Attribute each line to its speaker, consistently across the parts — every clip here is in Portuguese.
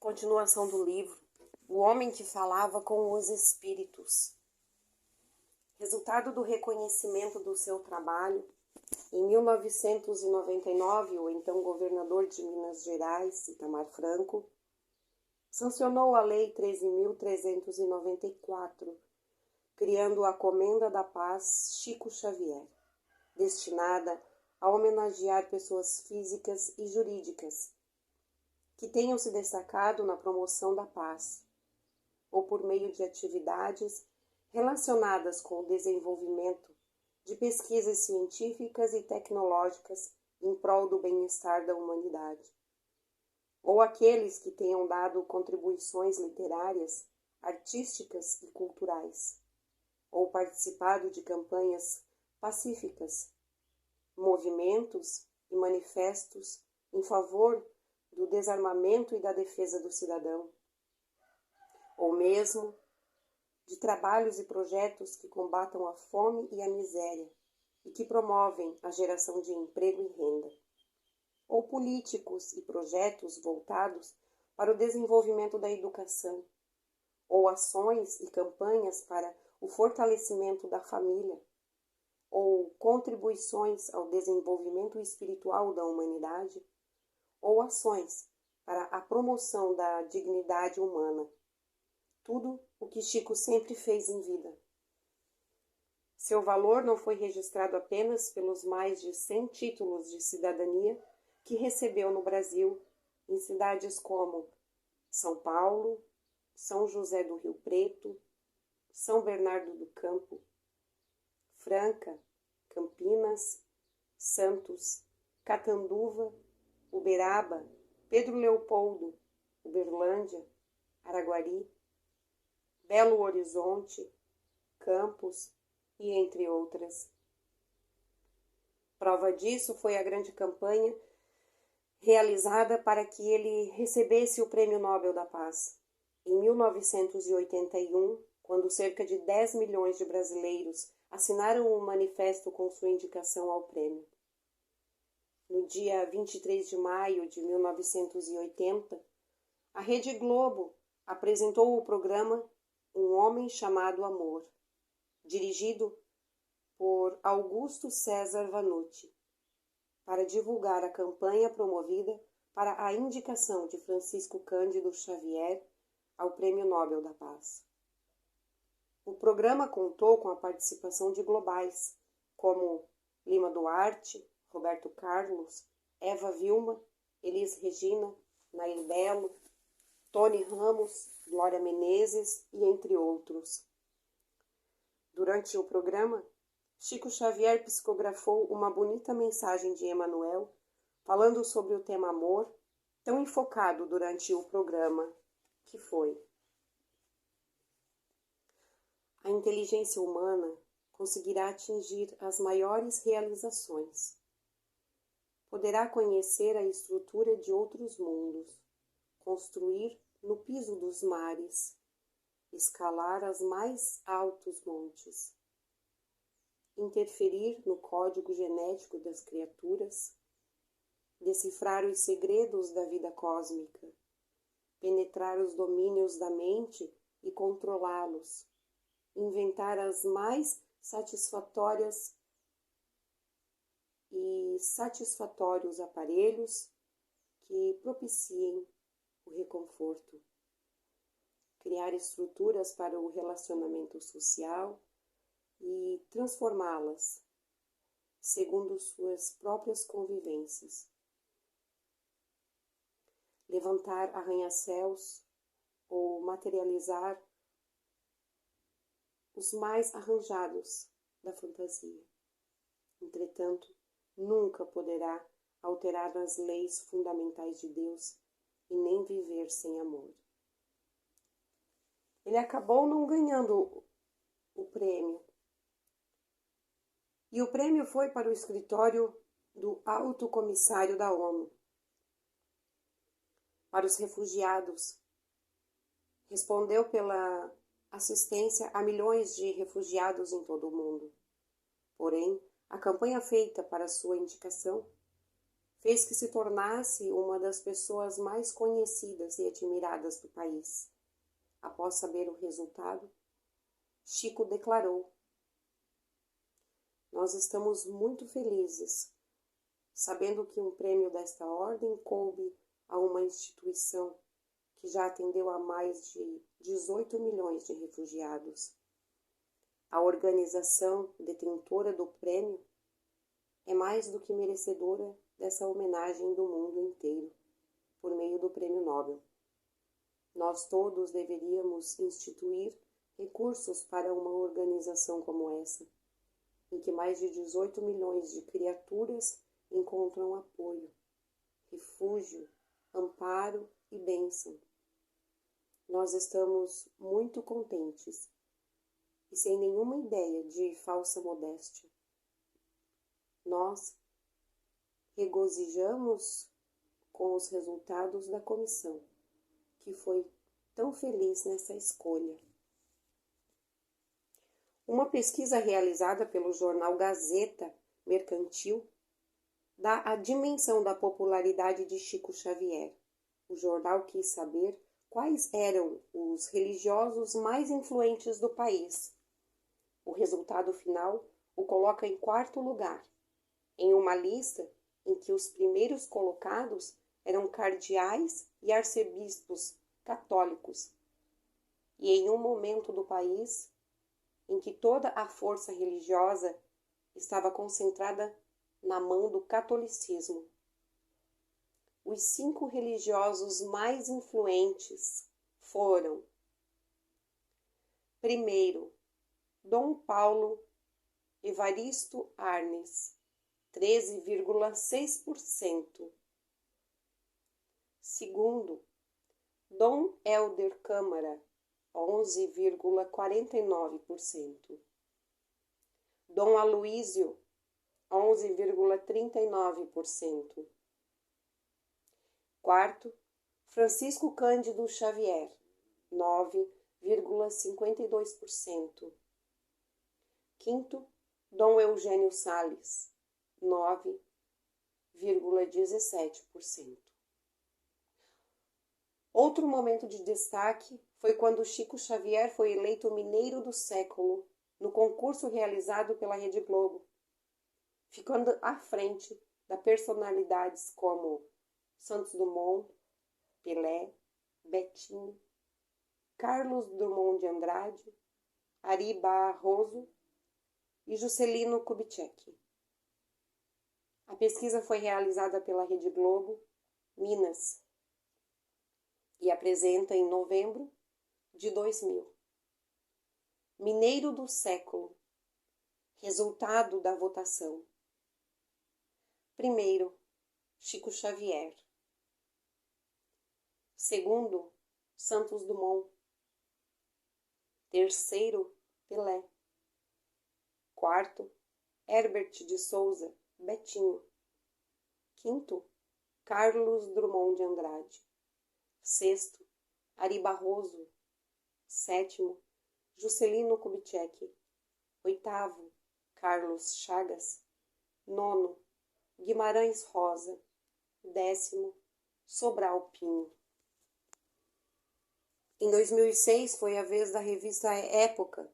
Speaker 1: Continuação do livro O Homem que Falava com os Espíritos. Resultado do reconhecimento do seu trabalho, em 1999, o então governador de Minas Gerais, Itamar Franco, sancionou a Lei 13.394, criando a Comenda da Paz Chico Xavier, destinada a homenagear pessoas físicas e jurídicas que tenham se destacado na promoção da paz, ou por meio de atividades relacionadas com o desenvolvimento de pesquisas científicas e tecnológicas em prol do bem-estar da humanidade, ou aqueles que tenham dado contribuições literárias, artísticas e culturais, ou participado de campanhas pacíficas, movimentos e manifestos em favor do desarmamento e da defesa do cidadão, ou mesmo de trabalhos e projetos que combatam a fome e a miséria e que promovem a geração de emprego e renda, ou políticos e projetos voltados para o desenvolvimento da educação, ou ações e campanhas para o fortalecimento da família, ou contribuições ao desenvolvimento espiritual da humanidade, ou ações para a promoção da dignidade humana. Tudo o que Chico sempre fez em vida. Seu valor não foi registrado apenas pelos mais de 100 títulos de cidadania que recebeu no Brasil, em cidades como São Paulo, São José do Rio Preto, São Bernardo do Campo, Franca, Campinas, Santos, Catanduva, Uberaba, Pedro Leopoldo, Uberlândia, Araguari, Belo Horizonte, Campos e entre outras. Prova disso foi a grande campanha realizada para que ele recebesse o Prêmio Nobel da Paz. Em 1981, quando cerca de 10 milhões de brasileiros assinaram um manifesto com sua indicação ao prêmio. No dia 23 de maio de 1980, a Rede Globo apresentou o programa Um Homem Chamado Amor, dirigido por Augusto César Vanucci, para divulgar a campanha promovida para a indicação de Francisco Cândido Xavier ao Prêmio Nobel da Paz. O programa contou com a participação de globais, como Lima Duarte, Roberto Carlos, Eva Vilma, Elis Regina, Nair Belo, Tony Ramos, Glória Menezes e entre outros. Durante o programa, Chico Xavier psicografou uma bonita mensagem de Emmanuel falando sobre o tema amor, tão enfocado durante o programa, que foi: a inteligência humana conseguirá atingir as maiores realizações. Poderá conhecer a estrutura de outros mundos, construir no piso dos mares, escalar as mais altos montes, interferir no código genético das criaturas, decifrar os segredos da vida cósmica, penetrar os domínios da mente e controlá-los, inventar as mais satisfatórios aparelhos que propiciem o reconforto, criar estruturas para o relacionamento social e transformá-las segundo suas próprias convivências, levantar arranha-céus ou materializar os mais arranjados da fantasia. Entretanto, nunca poderá alterar as leis fundamentais de Deus e nem viver sem amor. Ele acabou não ganhando o prêmio. E o prêmio foi para o escritório do Alto Comissário da ONU, para os refugiados. Respondeu pela assistência a milhões de refugiados em todo o mundo. Porém, a campanha feita para sua indicação fez que se tornasse uma das pessoas mais conhecidas e admiradas do país. Após saber o resultado, Chico declarou: "Nós estamos muito felizes, sabendo que um prêmio desta ordem coube a uma instituição que já atendeu a mais de 18 milhões de refugiados. A organização detentora do prêmio é mais do que merecedora dessa homenagem do mundo inteiro, por meio do Prêmio Nobel. Nós todos deveríamos instituir recursos para uma organização como essa, em que mais de 18 milhões de criaturas encontram apoio, refúgio, amparo e bênção. Nós estamos muito contentes e sem nenhuma ideia de falsa modéstia. Nós regozijamos com os resultados da comissão, que foi tão feliz nessa escolha." Uma pesquisa realizada pelo jornal Gazeta Mercantil dá a dimensão da popularidade de Chico Xavier. O jornal quis saber quais eram os religiosos mais influentes do país. O resultado final o coloca em 4º lugar, em uma lista em que os primeiros colocados eram cardeais e arcebispos católicos, e em um momento do país em que toda a força religiosa estava concentrada na mão do catolicismo. Os 5 religiosos mais influentes foram: primeiro, Dom Paulo Evaristo Arnes, 13,6%. Segundo, Dom Helder Câmara, 11,49%. Dom Aloísio, 11,39%. Quarto, Francisco Cândido Xavier, 9,52%. Quinto, Dom Eugênio Salles, 9,17%. Outro momento de destaque foi quando Chico Xavier foi eleito Mineiro do Século no concurso realizado pela Rede Globo, ficando à frente de personalidades como Santos Dumont, Pelé, Betinho, Carlos Drummond de Andrade, Ari Barroso e Juscelino Kubitschek. A pesquisa foi realizada pela Rede Globo, Minas, e apresenta em novembro de 2000. Mineiro do Século. Resultado da votação. Primeiro, Chico Xavier. Segundo, Santos Dumont. Terceiro, Pelé. Quarto, Herbert de Souza, Betinho. Quinto, Carlos Drummond de Andrade. Sexto, Ari Barroso. Sétimo, Juscelino Kubitschek. Oitavo, Carlos Chagas. Nono, Guimarães Rosa. 10º, Sobral Pinho. Em 2006 foi a vez da revista Época,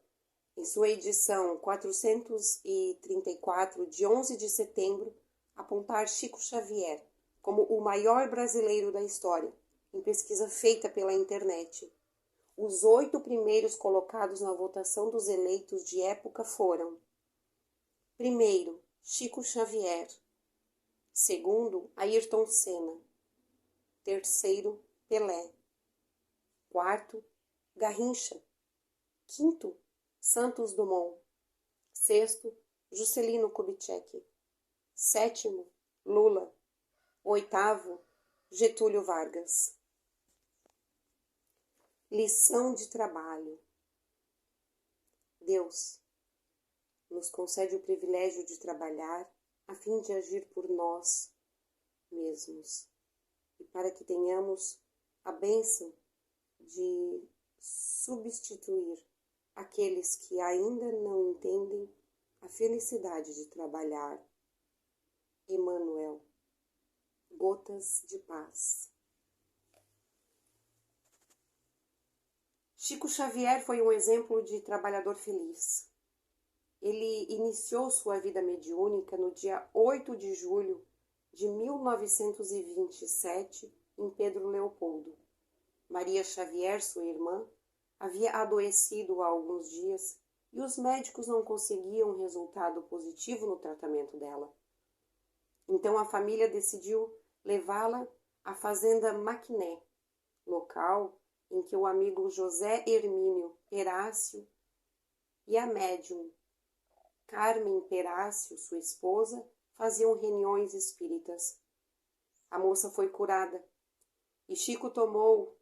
Speaker 1: em sua edição 434, de 11 de setembro, apontar Chico Xavier como o maior brasileiro da história, em pesquisa feita pela internet. Os 8 primeiros colocados na votação dos eleitos de época foram: primeiro, Chico Xavier. Segundo, Ayrton Senna. Terceiro, Pelé. Quarto, Garrincha. Quinto, Santos Dumont. Sexto, Juscelino Kubitschek. Sétimo, Lula. Oitavo, Getúlio Vargas. Lição de trabalho. Deus nos concede o privilégio de trabalhar a fim de agir por nós mesmos e para que tenhamos a bênção de substituir aqueles que ainda não entendem a felicidade de trabalhar. Emmanuel. Gotas de Paz. Chico Xavier foi um exemplo de trabalhador feliz. Ele iniciou sua vida mediúnica no dia 8 de julho de 1927, em Pedro Leopoldo. Maria Xavier, sua irmã, havia adoecido há alguns dias e os médicos não conseguiam resultado positivo no tratamento dela. Então a família decidiu levá-la à fazenda Maquiné, local em que o amigo José Hermínio Perácio e a médium Carmen Perácio, sua esposa, faziam reuniões espíritas. A moça foi curada e Chico tomou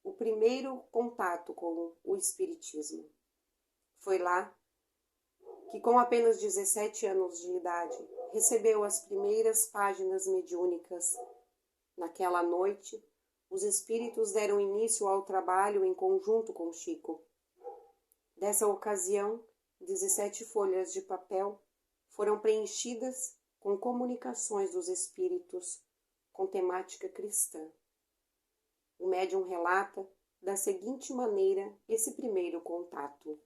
Speaker 1: o primeiro contato com o espiritismo. Foi lá que, com apenas 17 anos de idade, recebeu as primeiras páginas mediúnicas. Naquela noite, os espíritos deram início ao trabalho em conjunto com Chico. Dessa ocasião, 17 folhas de papel foram preenchidas com comunicações dos espíritos com temática cristã. O médium relata da seguinte maneira esse primeiro contato.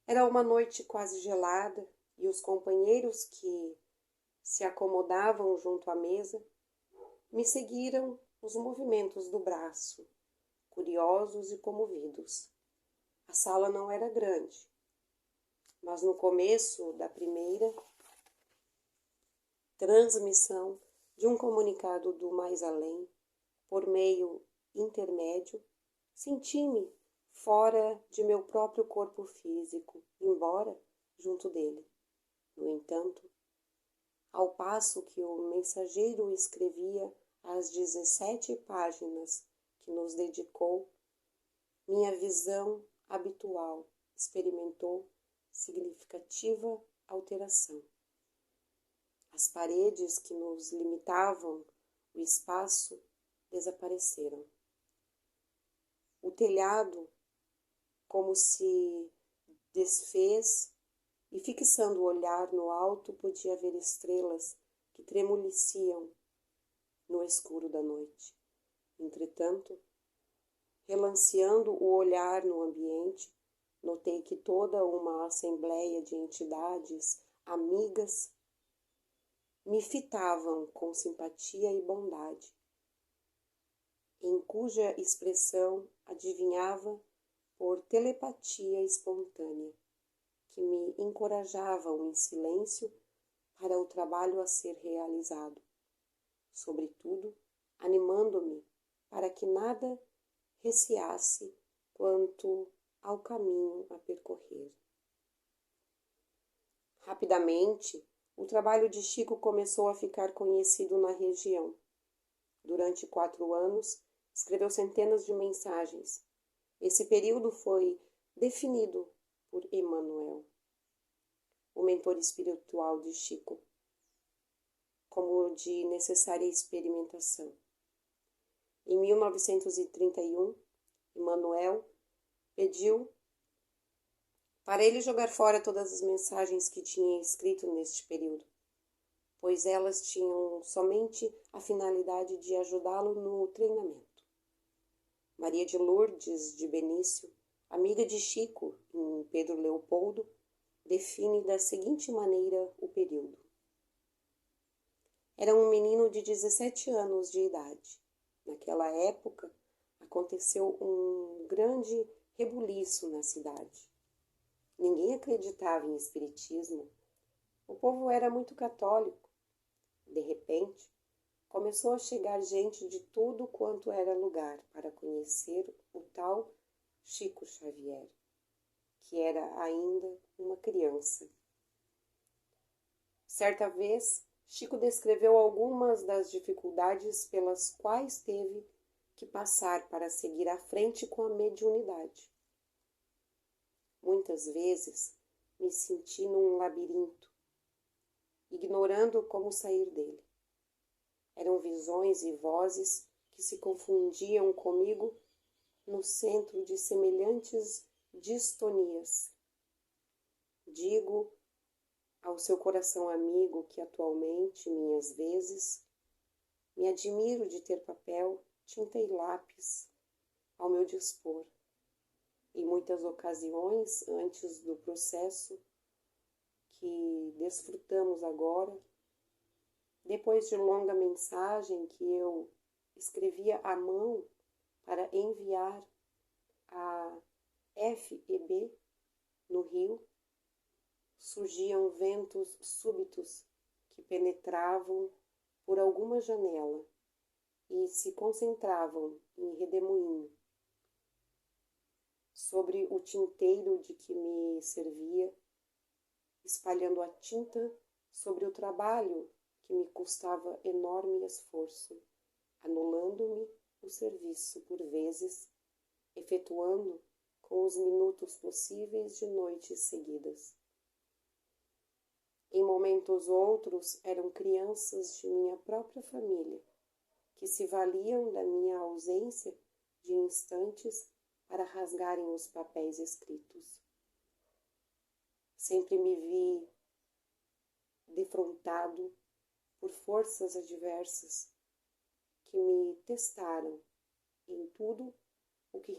Speaker 1: Era uma noite quase gelada e os companheiros que se acomodavam junto à mesa me seguiram os movimentos do braço, curiosos e comovidos. A sala não era grande, mas no começo da primeira transmissão de um comunicado do mais além, por meio intermédio, senti-me fora de meu próprio corpo físico, embora junto dele. No entanto, ao passo que o mensageiro escrevia as 17 páginas que nos dedicou, minha visão habitual experimentou significativa alteração. As paredes que nos limitavam o espaço desapareceram. O telhado, como se desfez, e fixando o olhar no alto, podia ver estrelas que tremuliciam no escuro da noite. Entretanto, relanceando o olhar no ambiente, notei que toda uma assembleia de entidades amigas me fitavam com simpatia e bondade, em cuja expressão adivinhava por telepatia espontânea, que me encorajavam em silêncio para o trabalho a ser realizado, sobretudo animando-me para que nada receasse quanto ao caminho a percorrer. Rapidamente, o trabalho de Chico começou a ficar conhecido na região. Durante 4 anos, escreveu centenas de mensagens. Esse período foi definido por Emmanuel, o mentor espiritual de Chico, como de necessária experimentação. Em 1931, Emmanuel pediu para ele jogar fora todas as mensagens que tinha escrito neste período, pois elas tinham somente a finalidade de ajudá-lo no treinamento. Maria de Lourdes de Benício, amiga de Chico em Pedro Leopoldo, define da seguinte maneira o período. Era um menino de 17 anos de idade. Naquela época, aconteceu um grande rebuliço na cidade. Ninguém acreditava em espiritismo. O povo era muito católico. De repente, começou a chegar gente de tudo quanto era lugar para conhecer o tal Chico Xavier, que era ainda uma criança. Certa vez, Chico descreveu algumas das dificuldades pelas quais teve que passar para seguir à frente com a mediunidade. Muitas vezes me senti num labirinto, ignorando como sair dele. Eram visões e vozes que se confundiam comigo no centro de semelhantes distonias. Digo ao seu coração amigo que atualmente, minhas vezes, me admiro de ter papel, tinta e lápis ao meu dispor. Em muitas ocasiões, antes do processo que desfrutamos agora, depois de longa mensagem que eu escrevia à mão para enviar a FEB no Rio, surgiam ventos súbitos que penetravam por alguma janela e se concentravam em redemoinho sobre o tinteiro de que me servia, espalhando a tinta sobre o trabalho que me custava enorme esforço, anulando-me o serviço por vezes, efetuando com os minutos possíveis de noites seguidas. Em momentos outros eram crianças de minha própria família, que se valiam da minha ausência de instantes para rasgarem os papéis escritos. Sempre me vi defrontado por forças adversas que me testaram em tudo o que